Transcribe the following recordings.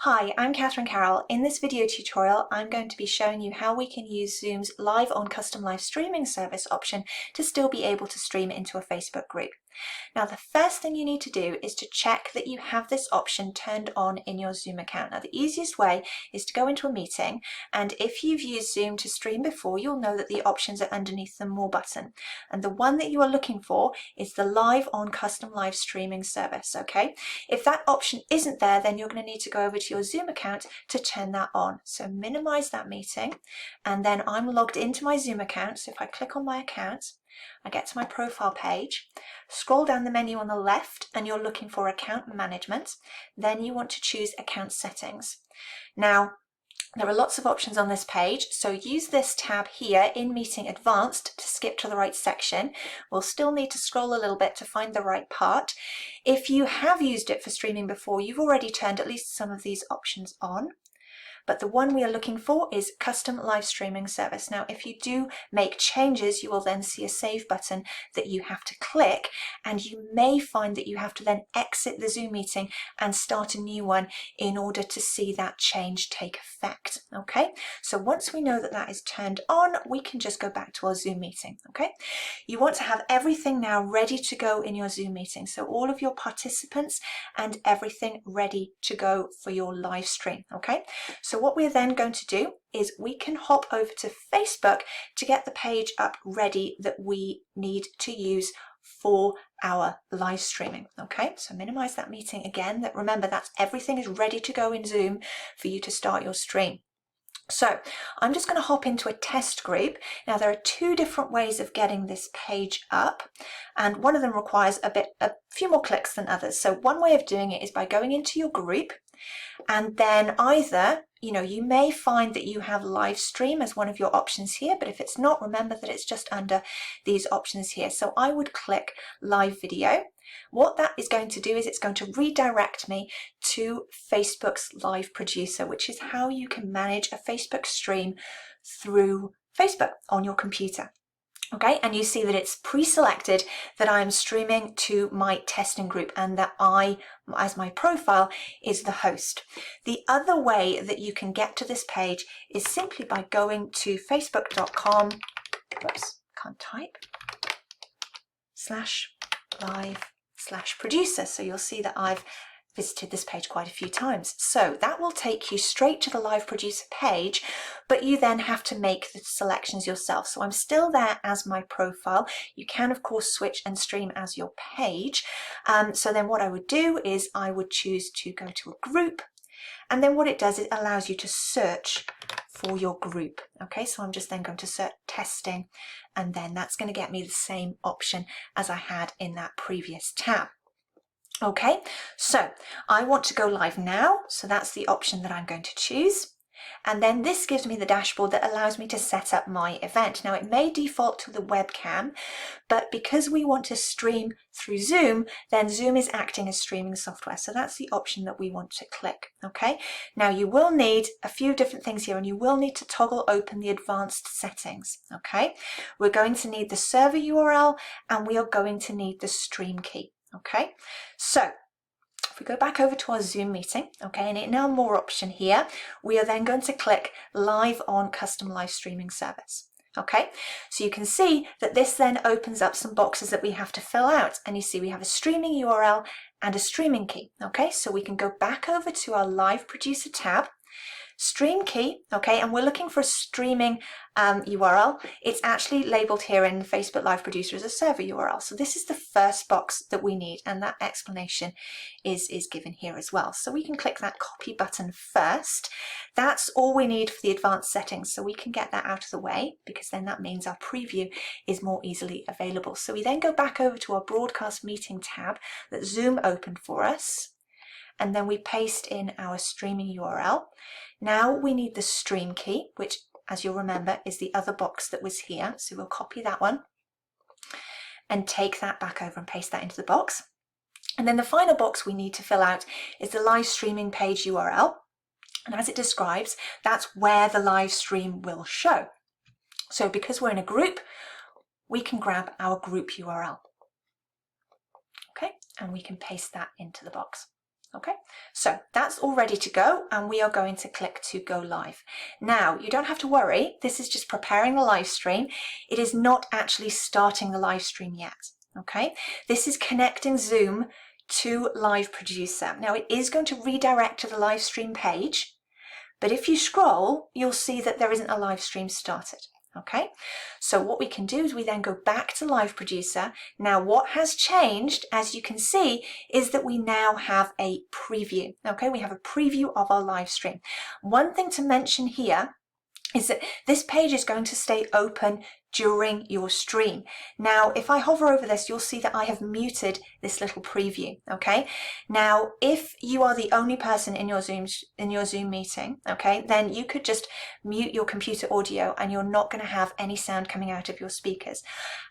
Hi, I'm Catherine Carroll. In this video tutorial, I'm going to be showing you how we can use Zoom's Live on Custom Live Streaming service option to still be able to stream into a Facebook group. Now, the first thing you need to do is to check that you have this option turned on in your Zoom account. Now, the easiest way is to go into a meeting, and if you've used Zoom to stream before, you'll know that the options are underneath the More button. And the one that you are looking for is the Live on Custom Live Streaming service, okay? If that option isn't there, then you're going to need to go over to your Zoom account to turn that on. So minimize that meeting, and then I'm logged into my Zoom account. So if I click on my account, I get to my profile page, scroll down the menu on the left, and you're looking for account management. Then you want to choose account settings. Now, there are lots of options on this page, so use this tab here in Meeting Advanced to skip to the right section. We'll still need to scroll a little bit to find the right part. If you have used it for streaming before, you've already turned at least some of these options on. But the one we are looking for is Custom Live Streaming Service. Now, if you do make changes, you will then see a Save button that you have to click, and you may find that you have to then exit the Zoom meeting and start a new one in order to see that change take effect, okay? So once we know that that is turned on, we can just go back to our Zoom meeting, okay? You want to have everything now ready to go in your Zoom meeting, so all of your participants and everything ready to go for your live stream, okay? So what we're then going to do is we can hop over to Facebook to get the page up ready that we need to use for our live streaming, okay? So minimize that meeting again. Remember, that's everything is ready to go in Zoom for you to start your stream. So I'm just going to hop into a test group. Now, there are two different ways of getting this page up, and one of them requires a few more clicks than others. So one way of doing it is by going into your group, and then either, you may find that you have live stream as one of your options here, but if it's not, remember that it's just under these options here. So I would click live video. What that is going to do is it's going to redirect me to Facebook's Live Producer, which is how you can manage a Facebook stream through Facebook on your computer. Okay, and you see that it's pre-selected that I am streaming to my testing group and that I, as my profile, is the host. The other way that you can get to this page is simply by going to facebook.com, whoops, can't type, /live/producer. So you'll see that I've visited this page quite a few times. So that will take you straight to the Live Producer page, but you then have to make the selections yourself. So I'm still there as my profile. You can, of course, switch and stream as your page. So then what I would do is I would choose to go to a group, and then what it does is it allows you to search for your group. Okay, so I'm just then going to search testing, and then that's going to get me the same option as I had in that previous tab. Okay, so I want to go live now, so that's the option that I'm going to choose. And then this gives me the dashboard that allows me to set up my event. Now, it may default to the webcam, but because we want to stream through Zoom, then Zoom is acting as streaming software. So that's the option that we want to click, okay? Now, you will need a few different things here, and you will need to toggle open the advanced settings, okay? We're going to need the server URL, and we are going to need the stream key. Okay, so if we go back over to our Zoom meeting, okay, and in our More option here, we are then going to click Live on Custom Live Streaming Service. Okay, so you can see that this then opens up some boxes that we have to fill out, and you see we have a streaming URL and a streaming key. Okay, so we can go back over to our Live Producer tab, stream key, okay, and we're looking for a streaming URL. It's actually labeled here in Facebook Live Producer as a server URL. So this is the first box that we need, and that explanation is given here as well. So we can click that copy button first. That's all we need for the advanced settings, so we can get that out of the way, because then that means our preview is more easily available. So we then go back over to our broadcast meeting tab that Zoom opened for us, and then we paste in our streaming URL. Now we need the stream key, which, as you'll remember, is the other box that was here. So we'll copy that one and take that back over and paste that into the box. And then the final box we need to fill out is the live streaming page URL. And as it describes, that's where the live stream will show. So because we're in a group, we can grab our group URL. Okay, and we can paste that into the box. Okay, so that's all ready to go, and we are going to click to go live. Now, you don't have to worry, this is just preparing the live stream. It is not actually starting the live stream yet. Okay, this is connecting Zoom to Live Producer. Now, it is going to redirect to the live stream page, but if you scroll, you'll see that there isn't a live stream started. Okay, so what we can do is we then go back to Live Producer. Now what has changed, as you can see, is that we now have a preview. Okay, we have a preview of our live stream. One thing to mention here is that this page is going to stay open during your stream. Now, if I hover over this, you'll see that I have muted this little preview, okay? Now, if you are the only person in your Zoom meeting, okay, then you could just mute your computer audio and you're not going to have any sound coming out of your speakers.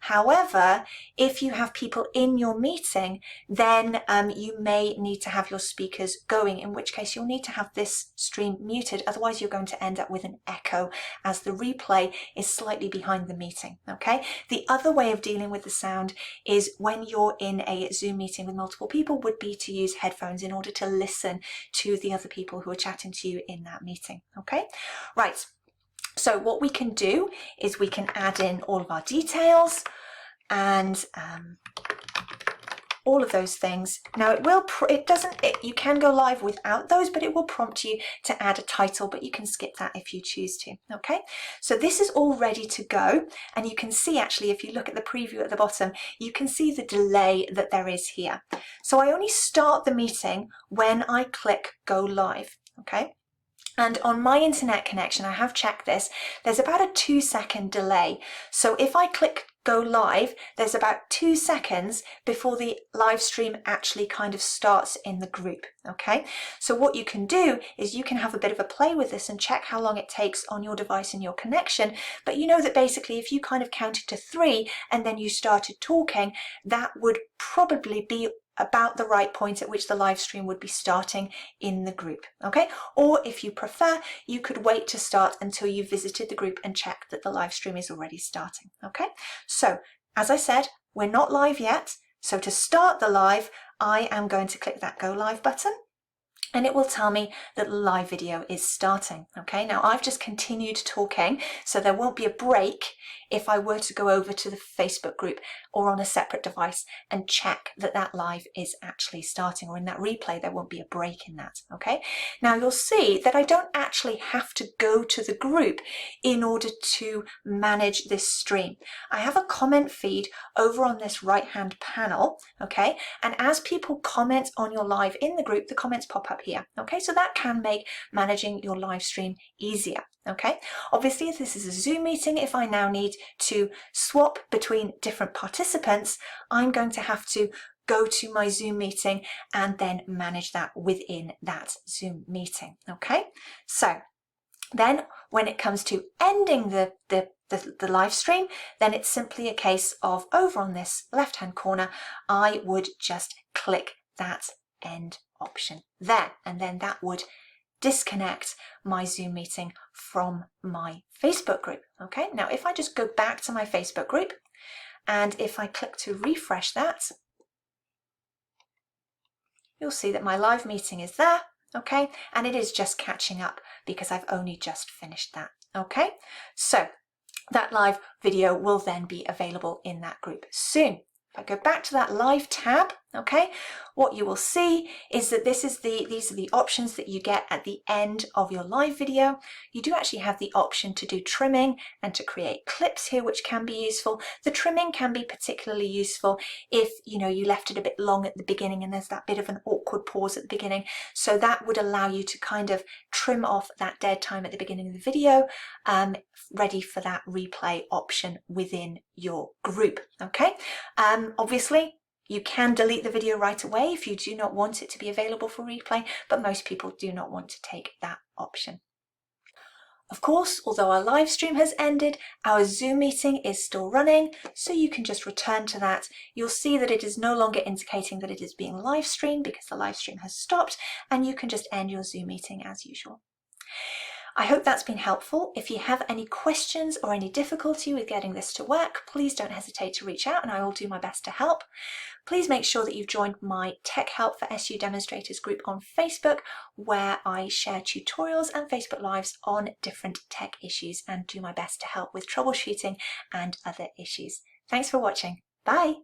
However, if you have people in your meeting, then you may need to have your speakers going, in which case you'll need to have this stream muted, otherwise you're going to end up with an echo as the replay is slightly behind the meeting. Okay. The other way of dealing with the sound is when you're in a Zoom meeting with multiple people would be to use headphones in order to listen to the other people who are chatting to you in that meeting. Okay, right. So what we can do is we can add in all of our details and all of those things. Now you can go live without those, but it will prompt you to add a title, but you can skip that if you choose to. Okay, so this is all ready to go, and you can see actually, if you look at the preview at the bottom, you can see the delay that there is here. So I only start the meeting when I click go live. Okay, and on my internet connection, I have checked this, there's about a 2-second delay. So if I click go live, there's about 2 seconds before the live stream actually kind of starts in the group. Okay, so what you can do is you can have a bit of a play with this and check how long it takes on your device and your connection. But you know that basically if you kind of counted to 3 and then you started talking, that would probably be about the right point at which the live stream would be starting in the group. Okay, or if you prefer, you could wait to start until you visited the group and check that the live stream is already starting. Okay, so as I said, we're not live yet, so to start the live I am going to click that go live button, and it will tell me that the live video is starting. Okay, now I've just continued talking, so there won't be a break if I were to go over to the Facebook group or on a separate device and check that that live is actually starting, or in that replay there won't be a break in that. Okay, now you'll see that I don't actually have to go to the group in order to manage this stream. I have a comment feed over on this right hand panel, okay, and as people comment on your live in the group, the comments pop up here. Okay, so that can make managing your live stream easier. Okay, obviously if this is a Zoom meeting, if I now need to swap between different participants, I'm going to have to go to my Zoom meeting and then manage that within that Zoom meeting. Okay, so then when it comes to ending the live stream, then it's simply a case of over on this left hand corner, I would just click that end option there, and then that would disconnect my Zoom meeting from my Facebook group. Okay, now if I just go back to my Facebook group and if I click to refresh that, you'll see that my live meeting is there. Okay, and it is just catching up because I've only just finished that. Okay, so that live video will then be available in that group soon. If I go back to that live tab, okay, what you will see is that these are the options that you get at the end of your live video. You do actually have the option to do trimming and to create clips here, which can be useful. The trimming can be particularly useful if you left it a bit long at the beginning and there's that bit of an awkward pause at the beginning. So that would allow you to kind of trim off that dead time at the beginning of the video, ready for that replay option within your group. Okay, obviously you can delete the video right away if you do not want it to be available for replay, but most people do not want to take that option. Of course, although our live stream has ended, our Zoom meeting is still running, so you can just return to that. You'll see that it is no longer indicating that it is being live streamed because the live stream has stopped, and you can just end your Zoom meeting as usual. I hope that's been helpful. If you have any questions or any difficulty with getting this to work, please don't hesitate to reach out and I will do my best to help. Please make sure that you've joined my Tech Help for SU Demonstrators group on Facebook, where I share tutorials and Facebook Lives on different tech issues and do my best to help with troubleshooting and other issues. Thanks for watching. Bye!